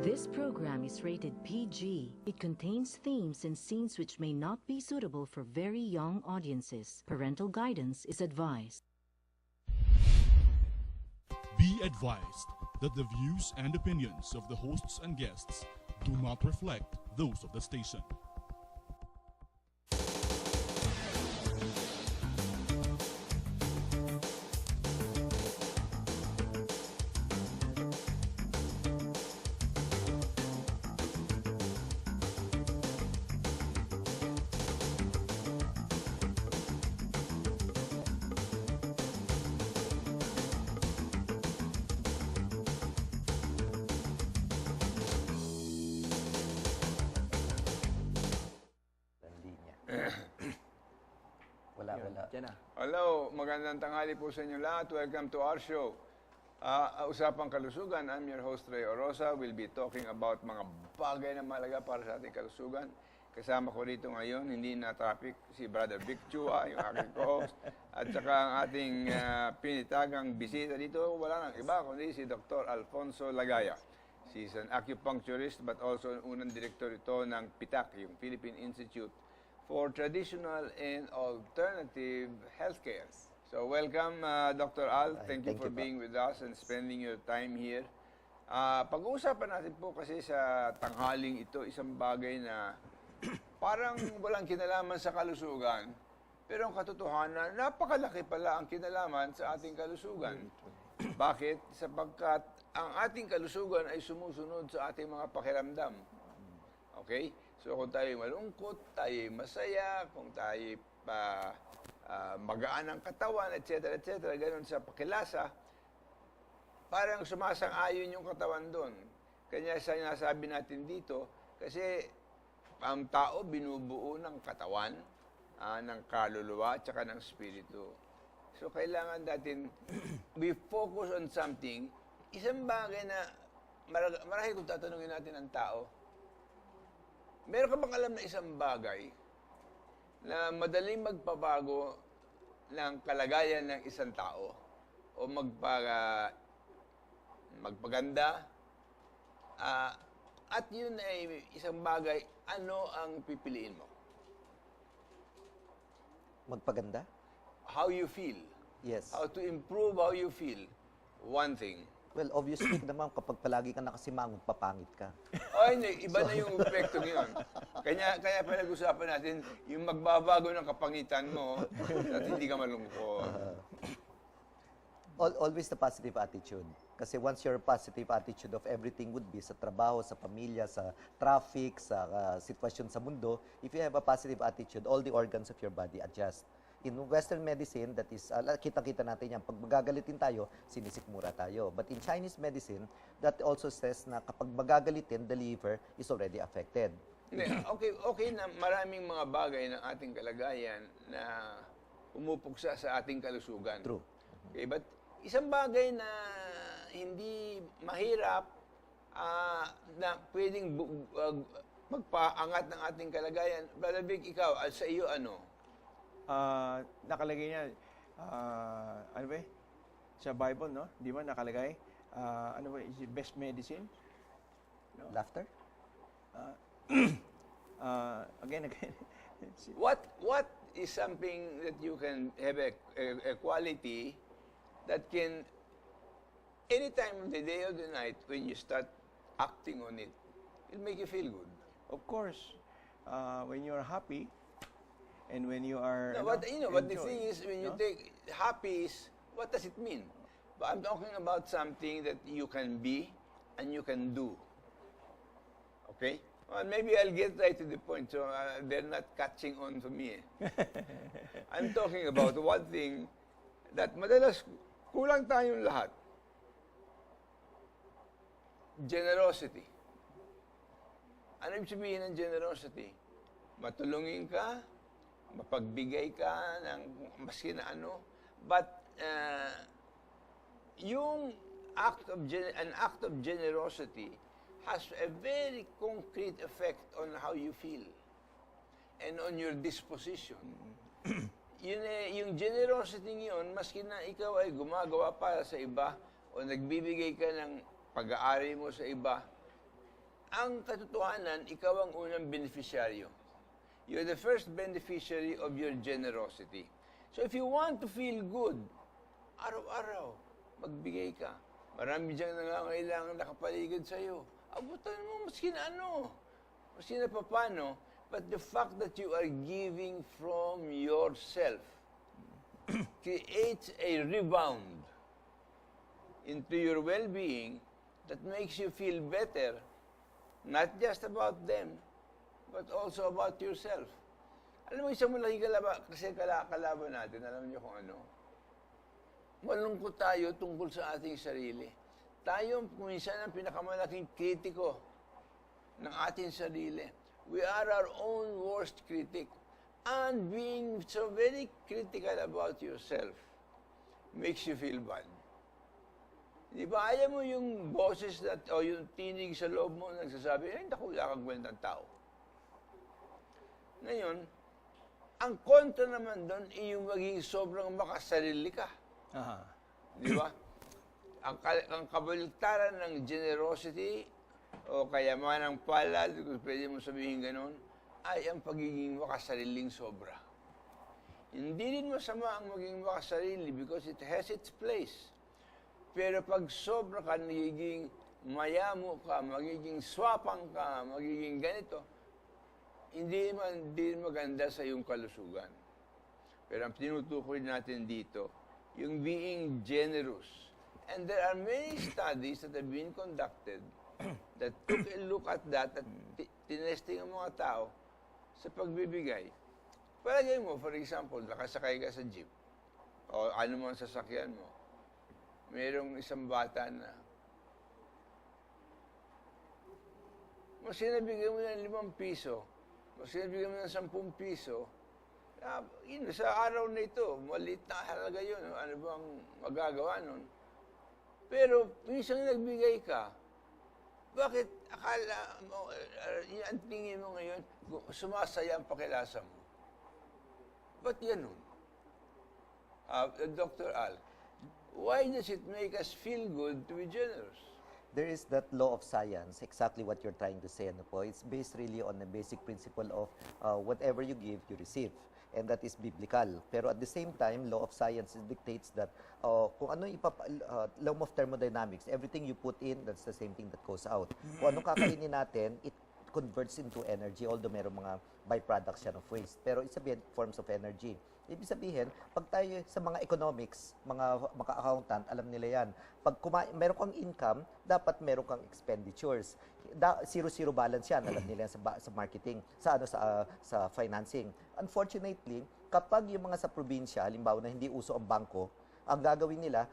This program is rated PG. It contains themes and scenes which may not be suitable for very young audiences. Parental guidance is advised. Be advised that the views and opinions of the hosts and guests do not reflect those of the station. Hello, magandang tanghali po sa inyo lahat. Welcome to our show. Usapang Kalusugan. I'm your host, Ray Orosa. We'll be talking about mga bagay na mahalaga para sa ating kalusugan. Kasama ko rito ngayon, hindi na topic, si Brother Vic Chua, yung aking co-host. At saka ang ating pinitagang bisita dito, wala nang iba, kundi si Dr. Alfonso Lagaya. She's an acupuncturist but also unang direktor ito ng PITAC, yung Philippine Institute for Traditional and Alternative Healthcare. So welcome, Dr. Al. Thank you for being with us and spending your time here. Pag-uusapan natin po kasi sa tanghaling ito, isang bagay na parang walang kinalaman sa kalusugan, pero ang katotohanan, napakalaki pala ang kinalaman sa ating kalusugan. Bakit? Sapagkat ang ating kalusugan ay sumusunod sa ating mga pakiramdam. Okay? So kung tayo malungkot, tayo masaya, kung tayo magaan ang katawan, etc., etc., ganun sa pakilasa, parang sumasang-ayon yung katawan doon. Kanya sinasabi natin dito, kasi ang tao binubuo ng katawan, ng kaluluwa, at saka ng spirito. So kailangan natin, we focus on something, isang bagay na marahil kung tatanungin natin ang tao, meron ka bang alam na isang bagay na madaling magpabago ng kalagayan ng isang tao o magpaganda at yun ay isang bagay, ano ang pipiliin mo? Magpaganda? How you feel. Yes. How to improve how you feel. One thing. Well, obviously naman, kapag palagi ka nakasimangon, papangit ka. Ay, hindi. Iba na yung epekto ngayon. Kaya pinag-usapan natin, yung magbabago ng kapangitan mo at hindi ka malungkot. Always the positive attitude. Kasi once your positive attitude of everything would be sa trabaho, sa pamilya, sa traffic, sa sitwasyon sa mundo, if you have a positive attitude, all the organs of your body adjust. In Western medicine, that is, kita-kita natin yan, pag magagalitin tayo, sinisikmura tayo. But in Chinese medicine, that also says na kapag magagalitin, the liver is already affected. Okay na maraming mga bagay ng ating kalagayan na umupuksa sa ating kalusugan. True. Okay, but isang bagay na hindi mahirap na pwedeng magpaangat ng ating kalagayan. Brother Vic, ikaw, sa iyo ano? Nakalagay niya, ano ba sa Bible, no? Di ba nakalagay? Ano ba, is it best medicine? No? Laughter? Again. What is something that you can have a quality that can, any time of the day or the night, when you start acting on it, it'll make you feel good? Of course, when you're happy, and when you are but the thing is, when you take happy, what does it mean? But I'm talking about something that you can be and you can do. Okay? Well, maybe I'll get right to the point, so they're not catching on to me. I'm talking about one thing that madalas kulang tayong lahat. Generosity. Ano ibig sabihin ng generosity? Matulungin ka, mapagbigay ka ng maski na ano, but yung an act of generosity has a very concrete effect on how you feel and on your disposition. Yung generosity yun, maski na ikaw ay gumagawa para sa iba o nagbibigay ka ng pag-aari mo sa iba, ang katotohanan, ikaw ang unang beneficiaryo. You're the first beneficiary of your generosity. So if you want to feel good, araw-araw, magbigay ka. Marami diyang nangangailangan nakapaligid sa'yo. Abutan mo, maski na ano, maski na papano, but the fact that you are giving from yourself creates a rebound into your well-being that makes you feel better, not just about them, but also about yourself. Alam mo, isang malaking kalaban natin, alam niyo kung ano? Malungkot tayo tungkol sa ating sarili. Tayo, minsan, ang pinakamalaking kritiko ng ating sarili. We are our own worst critic. And being so very critical about yourself makes you feel bad. Di ba, ayaw mo yung boses o yung tinig sa loob mo nagsasabi, ay, naku, wala kang kwentang tao. Ngayon, ang kontra naman doon ay yung maging sobrang makasarili ka. Di ba? Ang kabaliktaran ng generosity o kayamanang palad, kung pwede mo sabihin ganun, ay ang pagiging makasariling sobra. Hindi rin masama ang maging makasarili because it has its place. Pero pag sobra ka, nagiging mayamo ka, magiging swapang ka, magiging ganito, hindi maganda sa iyong kalusugan. Pero ang tinutukoy natin dito, yung being generous. And there are many studies that have been conducted that took a look at that at tinesting ang mga tao sa pagbibigay. Palagay mo, for example, nakasakay ka sa jeep o ano man sasakyan mo, mayroong isang bata na mas sinabigyan mo ng 5 piso, mas sinabigyan mo ng 10 piso, sa araw na ito, maliit na halaga yun. Ano bang magagawa nun? Pero, minsan nagbigay ka, bakit akala mo, ang tingin mo ngayon, sumasaya ang pakilasa mo? Ba't ganun? Dr. Al, why does it make us feel good to be generous? There is that law of science, exactly what you're trying to say. Ano po? It's based really on the basic principle of whatever you give, you receive. And that is biblical. Pero at the same time, law of science dictates that kung ano law of thermodynamics, everything you put in, that's the same thing that goes out. Kung anong kakainin natin, it converts into energy, although meron mga byproducts yan of waste. Pero it's sabihin, forms of energy. Ibig sabihin, pag tayo sa mga economics, mga accountant, alam nila yan. Pag meron kang income, dapat meron kang expenditures. Zero-zero balance yan, alam nila yan sa marketing, sa financing. Unfortunately, kapag yung mga sa probinsya, halimbawa na hindi uso ang bangko, ang gagawin nila,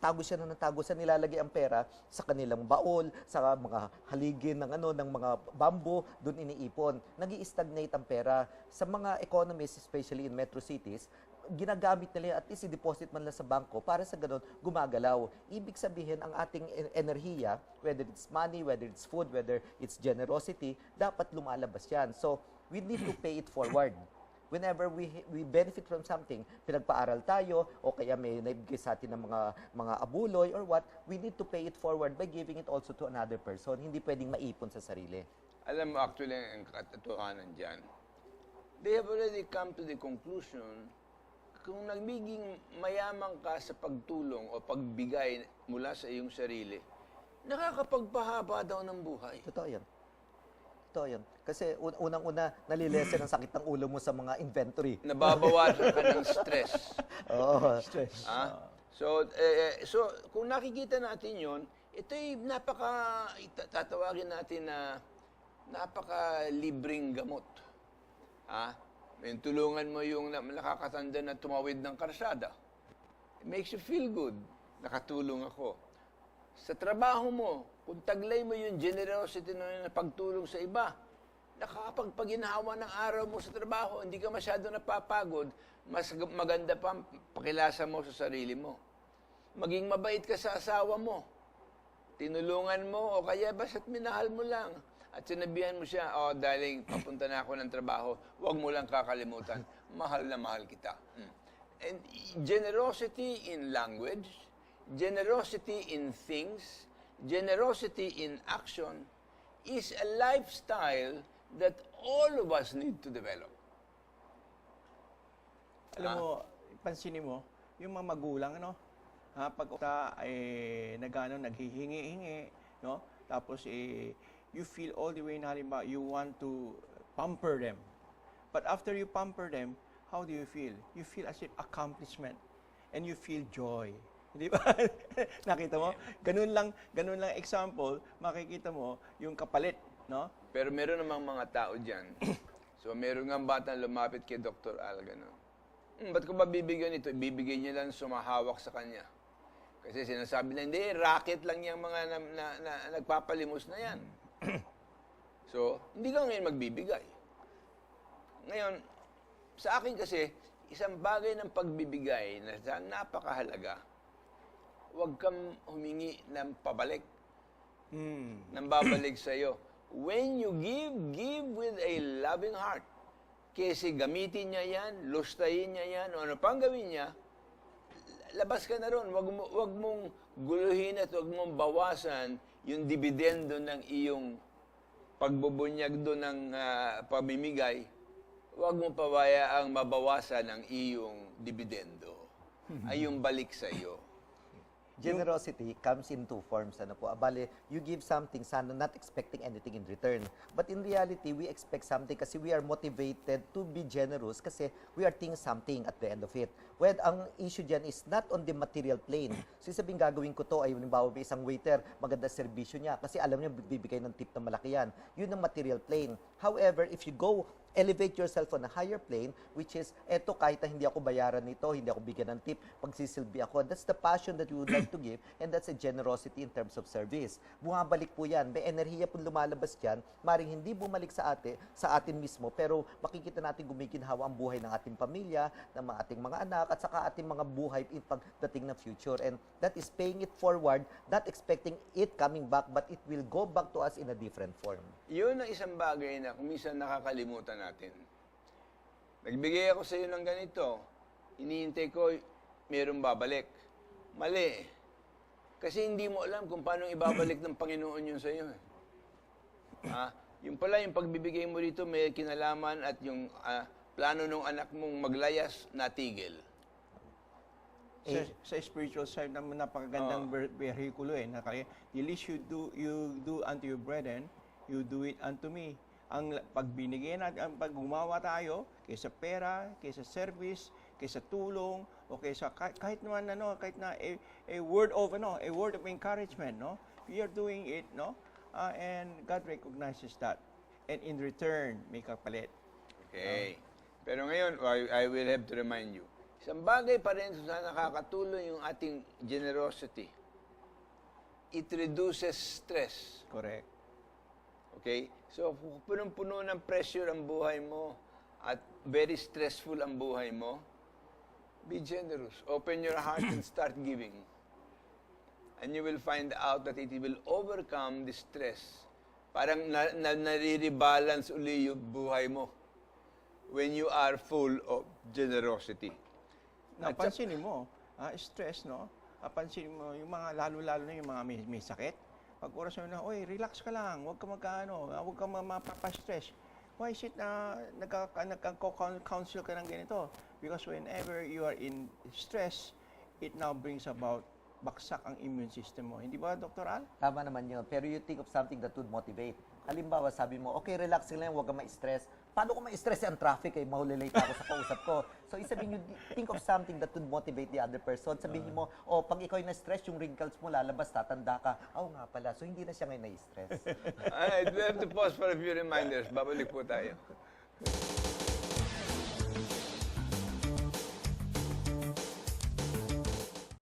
tagos siya ng tagos sa nilalagay ang pera sa kanilang baol, sa mga haligin ng mga bamboo, doon iniipon. Nag-i-stagnate ang pera. Sa mga economists, especially in metro cities, ginagamit nila at least i-deposit man lang sa bangko para sa ganun gumagalaw. Ibig sabihin, ang ating enerhiya, whether it's money, whether it's food, whether it's generosity, dapat lumalabas yan. So, we need to pay it forward. Whenever we benefit from something, pinagpaaral tayo, o kaya may naibigay sa atin ng mga abuloy or what, we need to pay it forward by giving it also to another person. Hindi pwedeng maipon sa sarili. Alam mo, actually, ang katotohanan dyan, they have already come to the conclusion, kung nagiging mayaman ka sa pagtulong o pagbigay mula sa iyong sarili, nakakapagpahaba daw ng buhay. Totoo yan. Totoo yan. Kasi unang-una, nalilesen ang sakit ng ulo mo sa mga inventory. Nababawasan ka ng stress. Oo. Stress. So, kung nakikita natin yon, ito'y tatawagin natin na napaka-libreng gamot. May tulungan mo yung nakakatanda na tumawid ng karsada. It makes you feel good. Nakatulong ako. Sa trabaho mo, kung taglay mo yung generosity na pagtulong sa iba, nakakapagpaginhawa ng araw mo sa trabaho, hindi ka masyado napapagod, mas maganda pa pakilasa mo sa sarili mo. Maging mabait ka sa asawa mo. Tinulungan mo o kaya basta't minahal mo lang. At sinabihan mo siya, darling, papunta na ako ng trabaho, huwag mo lang kakalimutan, mahal na mahal kita. And generosity in language, generosity in things, generosity in action, is a lifestyle that all of us need to develop. Alam mo, pansinin mo, yung mga magulang, ano, pag naghihingi-hingi, no? Tapos, you feel all the way na halimbawa, you want to pamper them. But after you pamper them, how do you feel? You feel as if accomplishment. And you feel joy. Di ba? Nakita mo? Ganun lang example, makikita mo yung kapalit, no? Pero meron namang mga tao dyan. So, meron nga batang lumapit kay Dr. Al, gano'n. Ba't ko ba bibigyan ito? Ibibigay niya lang sumahawak sa kanya. Kasi sinasabi na, hindi, racket lang yung mga nagpapalimos na yan. So, hindi ka ngayon magbibigay. Ngayon, sa akin kasi, isang bagay ng pagbibigay na napakahalaga, huwag kang humingi ng pabalik. Nang babalik sa'yo. When you give with a loving heart. Kasi gamitin niya yan, lustayin niya yan, o ano pang gawin niya, labas ka na ron. Huwag mong guluhin at huwag mong bawasan yung dividendo ng iyong pagbubunyag doon ng pamimigay. Huwag mong pabayaang mabawasan ang iyong dividendo. Ay yung balik sa iyo. Generosity comes in two forms. Ano po? Abale, you give something, sana not expecting anything in return. But in reality, we expect something kasi we are motivated to be generous kasi we are thinking something at the end of it. Well, ang issue dyan is not on the material plane. So, sabihin gagawin ko to ay halimbawa may isang waiter, maganda serbisyo niya kasi alam niya bibigay ng tip na malaki yan. Yun ang material plane. However, if you go elevate yourself on a higher plane, which is, eto, kahit na hindi ako bayaran nito, hindi ako bigyan ng tip, pagsisilbi ako. That's the passion that you would like to give, and that's a generosity in terms of service. Bumabalik po yan. May enerhiya po lumalabas dyan, maring hindi bumalik sa atin mismo, pero makikita natin gumiginhawa ang buhay ng ating pamilya, ng ating mga anak, at saka ating mga buhay pagdating ng future. And that is paying it forward, not expecting it coming back, but it will go back to us in a different form. Yun ang isang bagay na kung minsan nakakalimutan natin. Nagbigay ako sa iyo ng ganito, iniintay ko, mayroong babalik. Mali. Kasi hindi mo alam kung paano ibabalik ng Panginoon yun sa iyo. Yung pala, yung pagbibigay mo dito, may kinalaman at yung plano ng anak mong maglayas, natigil. Sa spiritual side naman, napakagandang behikulo eh. The least you do unto your brethren, you do it unto me. Ang pagbinigay natin, ang paggumawa tayo, kaysa pera, kaysa service, kaysa tulong, o kaysa kahit naman kahit na a word of encouragement, no? We are doing it, no? And God recognizes that. And in return, may kapalit. Okay. Pero ngayon, I will have to remind you, isang bagay pa rin sa nakakatulong yung ating generosity. It reduces stress. Correct. Okay? So, punong-puno ng pressure ang buhay mo at very stressful ang buhay mo, be generous. Open your heart and start giving. And you will find out that it will overcome the stress. Parang nare-rebalance uli yung buhay mo when you are full of generosity. Napansinin mo, stress, no? Napansinin mo, yung mga, lalo-lalo na yung mga may sakit. Pag oras na, oy, relax ka lang, huwag ka huwag ka mapapa-stress. Why is it na nagka-counsel ka ng ganito? Because whenever you are in stress, it now brings about baksak ang immune system mo. Hindi ba, Dr. Al? Tama naman yun. Pero you think of something that would motivate. Halimbawa, sabi mo, okay, relax lang, huwag ka ma-stress. Paano ko ma-stress ang traffic? Mahulilate ako sa kausap ko. So, isabihin you think of something that would motivate the other person. Sabihin mo, pag ikaw ay na-stress, yung wrinkles mo lalabas, tatanda ka. Nga pala. So, hindi na siya ngayon na-stress. Alright, we have to pause for a few reminders. Babalik po tayo.